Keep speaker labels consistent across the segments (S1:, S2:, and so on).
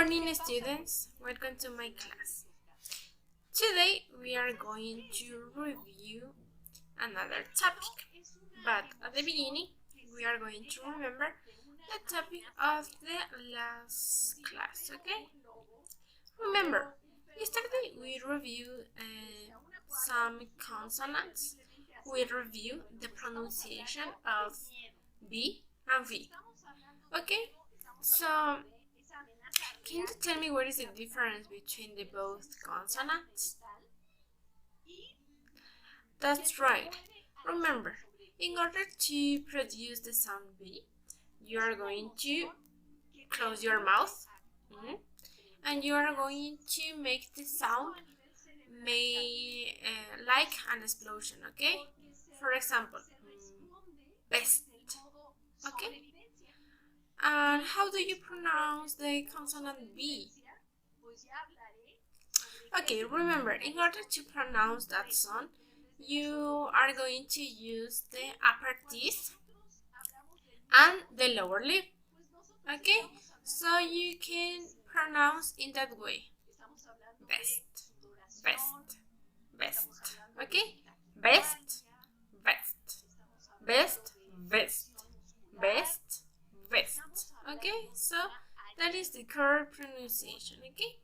S1: morning, students. Welcome to my class. Today we are going to review another topic, but at the beginning we are going to remember the topic of the last class, okay? Remember, yesterday we reviewed some consonants. We reviewed the pronunciation of B and V, okay? So, can you tell me what is the difference between the both consonants? That's right. Remember, in order to produce the sound B, you are going to close your mouth and you are going to make the sound like an explosion, okay? For example, best, okay? And how do you pronounce the consonant B? Okay, remember, in order to pronounce that sound, you are going to use the upper teeth and the lower lip. Okay, so you can pronounce in that way. Best, best, best. Okay, best, best, best, best, best, best. Okay, so that is the correct pronunciation. Okay.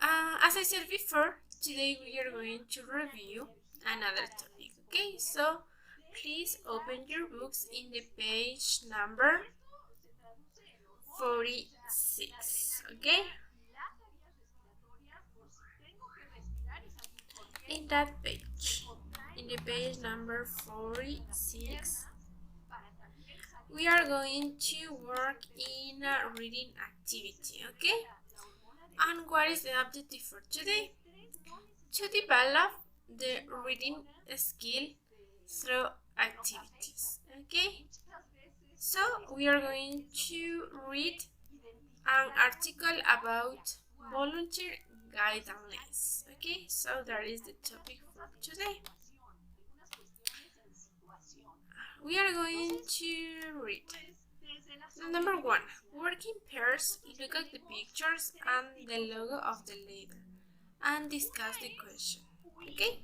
S1: As I said before, today we are going to review another topic, okay? So, please open your books in the page number 46, okay? In that page, in the page number 46, we are going to work in a reading activity, okay? And what is the objective for today? To develop the reading skill through activities, okay? So we are going to read an article about volunteer guidelines, okay? So that is the topic for today. We are going to read. Number 1, work in pairs, look at the pictures and the logo of the label and discuss the question, okay?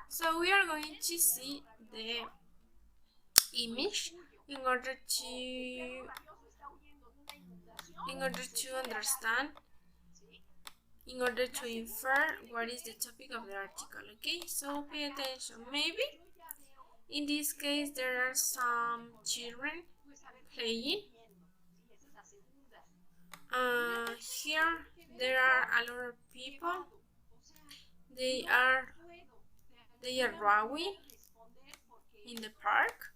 S1: So we are going to see the image in order to understand, in order to infer what is the topic of the article, okay? So pay attention. Maybe in this case there are some children playing. Here there are a lot of people. They are rowing in the park.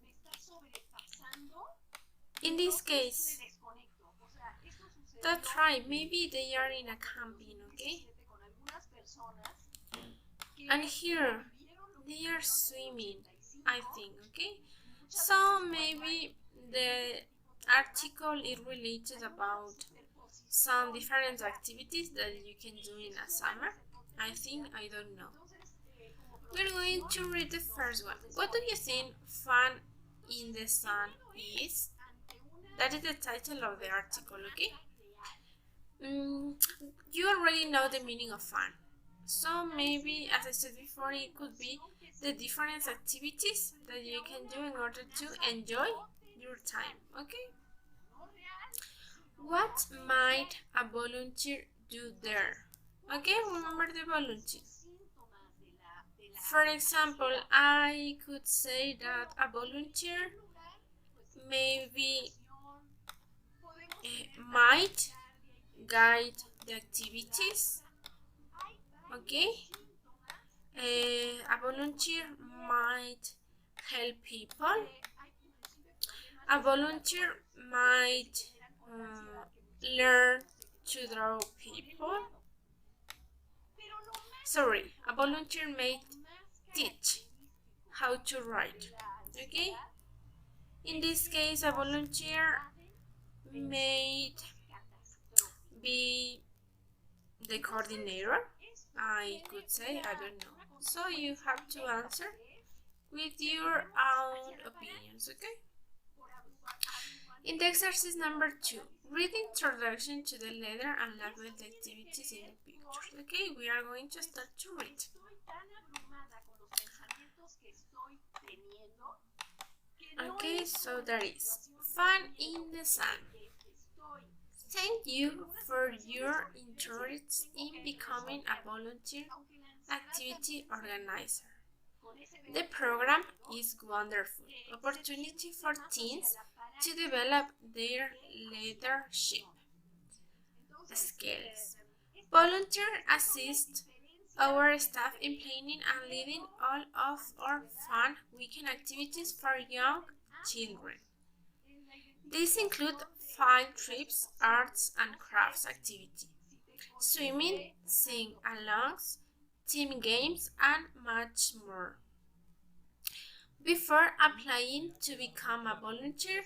S1: In this case, that's right, maybe they are in a camping, okay? And here they are swimming, I think, okay? So maybe the article is related about some different activities that you can do in a summer. I think, I don't know. We're going to read the first one. What do you think fun in the sun is? That is the title of the article, okay? You already know the meaning of fun. So maybe, as I said before, it could be the different activities that you can do in order to enjoy your time, okay? What might a volunteer do there? Okay, remember the volunteer. For example, I could say that a volunteer maybe might guide the activities, okay? A volunteer might help people. A volunteer might learn to draw people. Sorry, a volunteer might teach how to write, okay? In this case, a volunteer may be the coordinator, I could say, I don't know. So you have to answer with your own opinions, okay? In the exercise number 2, read the introduction to the letter and label the activities in the pictures. Okay, we are going to start to read. Okay, so there is fun in the sun. Thank you for your interest in becoming a volunteer activity organizer. The program is wonderful opportunity for teens to develop their leadership skills. Volunteer assist our staff in planning and leading all of our fun weekend activities for young children. These include field trips, arts and crafts activity, swimming, sing-alongs, team games, and much more. Before applying to become a volunteer,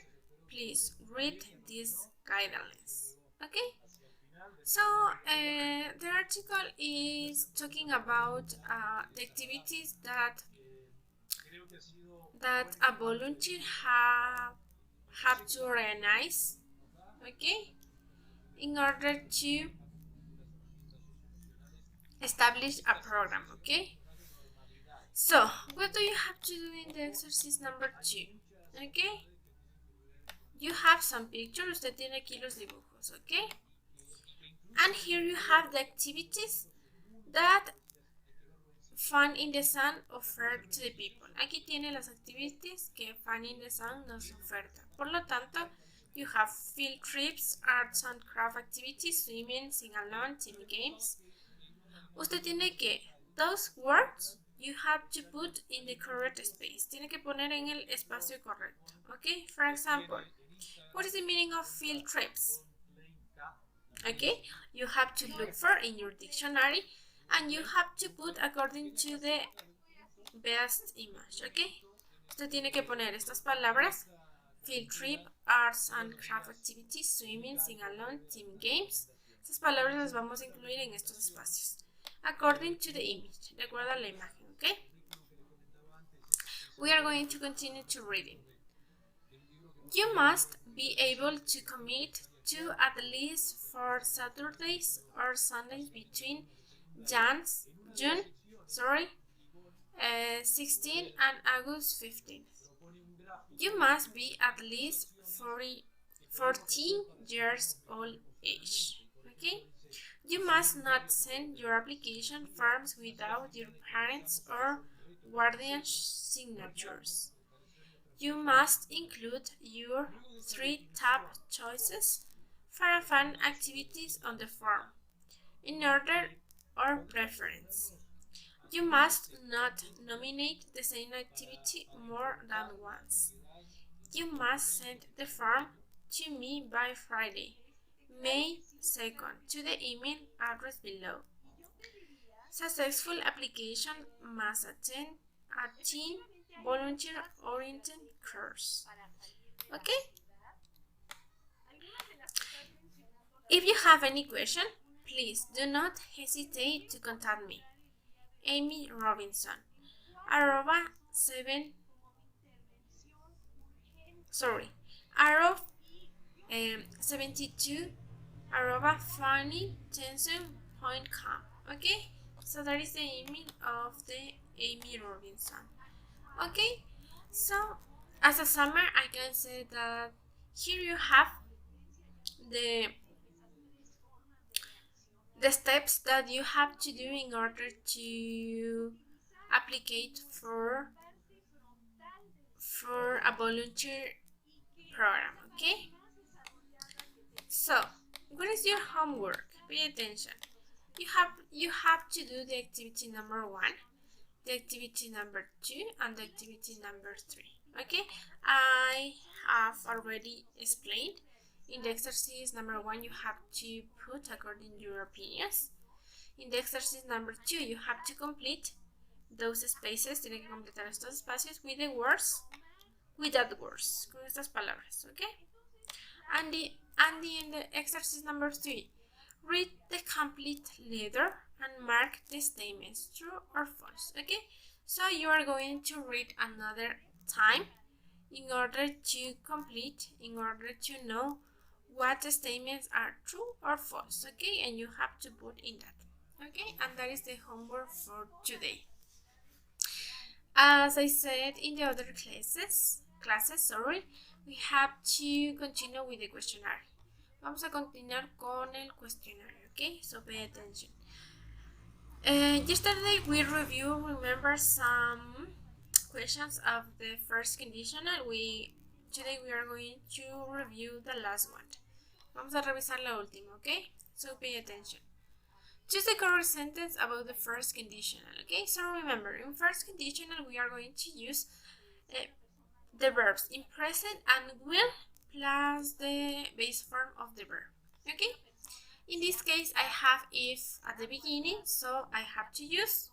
S1: please read these guidelines. Okay? So the article is talking about the activities that a volunteer have to organize, okay, in order to establish a program, okay. So what do you have to do in the exercise number 2? Okay, you have some pictures. Usted tiene aquí los dibujos, okay, and here you have the activities that Fun in the Sun offer to the people. Aquí tiene las activities que Fun in the Sun nos oferta. Por lo tanto, you have field trips, arts and craft activities, swimming, sing-along, team games. Usted tiene que, those words you have to put in the correct space. Tiene que poner en el espacio correcto. Okay, for example, what is the meaning of field trips? Okay, you have to look for in your dictionary and you have to put according to the best image, okay? Usted tiene que poner estas palabras: field trip, arts and craft activities, swimming, sing-along, team games. Estas palabras las vamos a incluir en estos espacios, according to the image, de acuerdo a la imagen, okay? We are going to continue to reading. You must be able to commit to at least 4 Saturdays or Sundays between June 16 and August 15th. You must be at least 14 years old age. Okay? You must not send your application forms without your parents' or guardian's signatures. You must include your 3 top choices for fun activities on the form, in order or preference. You must not nominate the same activity more than once. You must send the form to me by Friday, May 2nd, to the email address below. Successful application must attend a teen volunteer-oriented course. Okay? If you have any question, please do not hesitate to contact me. Amy Robinson, arroba 72 arroba funnytension.com. Okay, so that is the email of the Amy Robinson. Okay, so as a summary, I can say that here you have the steps that you have to do in order to apply for a volunteer program. Okay, so what is your homework? Pay attention. You have to do the activity number 1, the activity number 2, and the activity number 3. Okay, I have already explained. In the exercise number 1, you have to put according to your opinions. In the exercise number 2, you have to complete those spaces. Tiene que completar estos espacios with the words, with that words, con estas palabras, okay? And in the exercise number 3, read the complete letter and mark the statements true or false, okay? So you are going to read another time in order to complete, in order to know what statements are true or false, okay? And you have to put in that, okay? And that is the homework for today. As I said in the other classes, we have to continue with the questionnaire. Vamos a continuar con el cuestionario, okay? So pay attention. Yesterday we remember some questions of the first conditional. Today we are going to review the last one. Vamos a revisar la última, okay? So pay attention. Choose the correct sentence about the first conditional, okay? So remember, in first conditional we are going to use the verbs in present and will plus the base form of the verb, okay? In this case, I have if at the beginning, so I have to use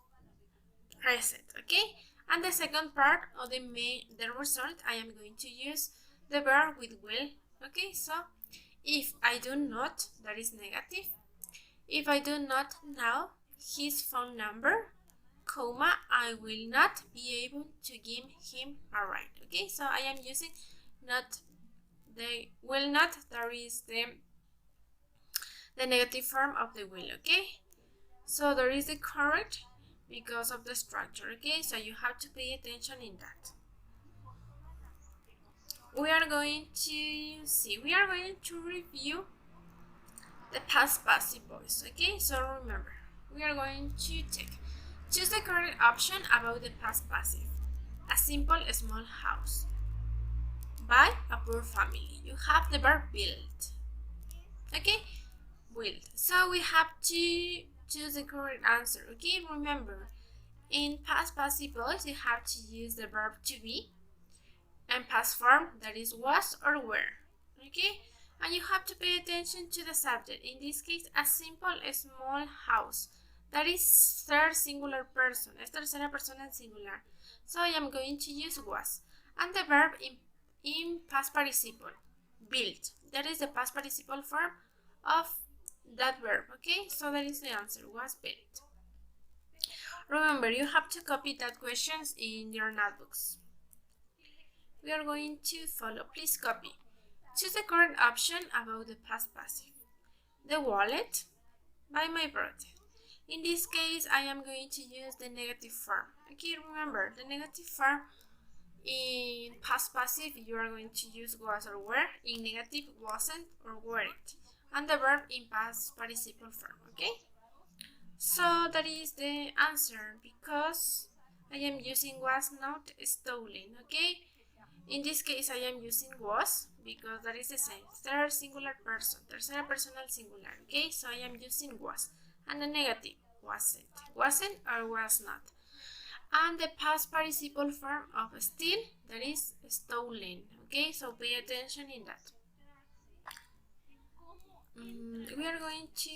S1: present, okay? And the second part of the result, I am going to use the verb with will, okay? So if I do not, that is negative. If I do not know his phone number, comma, I will not be able to give him a ride, okay? So I am using not, the will not, that is the negative form of the will, okay? So there is the correct because of the structure, okay? So you have to pay attention in that. We are going to review the past passive voice, okay? So remember, we are going to choose the correct option about the past passive. A simple small house by a poor family. You have the verb build, okay? Build. So we have to choose the correct answer, okay? Remember, in past passive voice you have to use the verb to be and past form, that is was or were, okay? And you have to pay attention to the subject. In this case, a simple small house, that is third singular person, es tercera persona en singular, so I am going to use was. And the verb in past participle, built, that is the past participle form of that verb, okay? So that is the answer, was built. Remember, you have to copy that questions in your notebooks. We are going to follow. Please copy. Choose the correct option about the past passive. The wallet by my brother. In this case, I am going to use the negative form. Okay, remember, the negative form in past passive, you are going to use was or were. In negative, wasn't or weren't. And the verb in past participle form, okay? So that is the answer, because I am using was not stolen, okay? In this case, I am using was because that is the same. Third singular person, tercera personal singular, okay? So I am using was. And the negative, wasn't. Wasn't or was not. And the past participle form of steal, that is stolen, okay? So pay attention in that. We are going to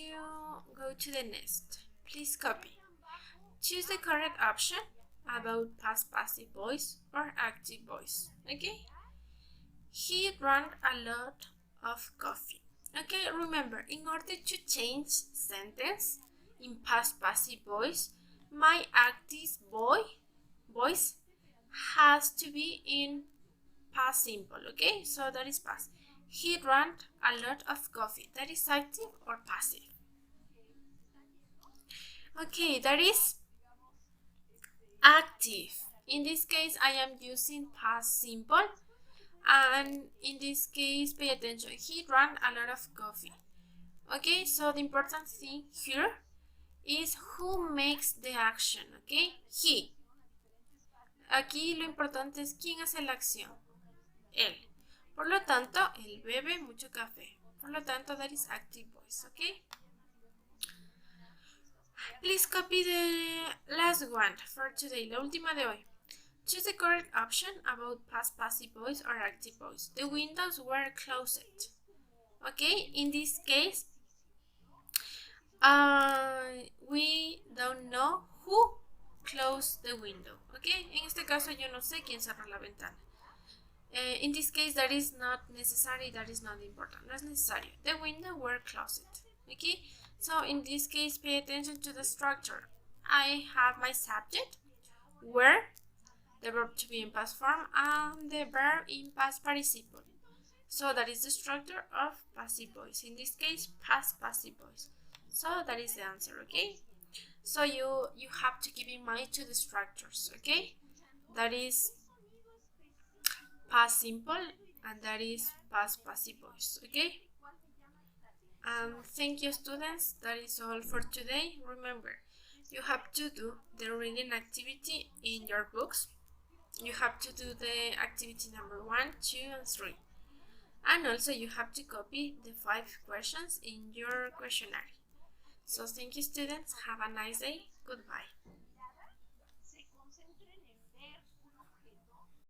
S1: go to the next. Please copy. Choose the correct option about past passive voice or active voice, okay? He drank a lot of coffee. Okay, remember, in order to change sentence in past passive voice, my active voice has to be in past simple, okay? So that is past. He drank a lot of coffee. That is active or passive? Okay, that is active. In this case, I am using past simple. And in this case, pay attention. He drank a lot of coffee. Okay, so the important thing here is who makes the action, okay? He. Aquí lo importante es quién hace la acción. Él. Por lo tanto, él bebe mucho café. Por lo tanto, that is active voice, okay? Please copy the last one for today, la última de hoy. Choose the correct option about past passive voice or active voice. The windows were closed. Okay, in this case, we don't know who closed the window. Okay, en este caso yo no sé quién cerró la ventana. In this case, that is not necessary, that is not important, no es necesario. The windows were closed. Okay, so in this case, pay attention to the structure. I have my subject, were, the verb to be in past form, and the verb in past participle. So that is the structure of passive voice. In this case, past passive voice. So that is the answer, okay? So you have to keep in mind two the structures, okay? That is past simple and that is past passive voice, okay? Thank you, students. That is all for today. Remember, you have to do the reading activity in your books. You have to do the activity number 1, 2, and 3. And also you have to copy the 5 questions in your questionnaire. So thank you, students. Have a nice day. Goodbye.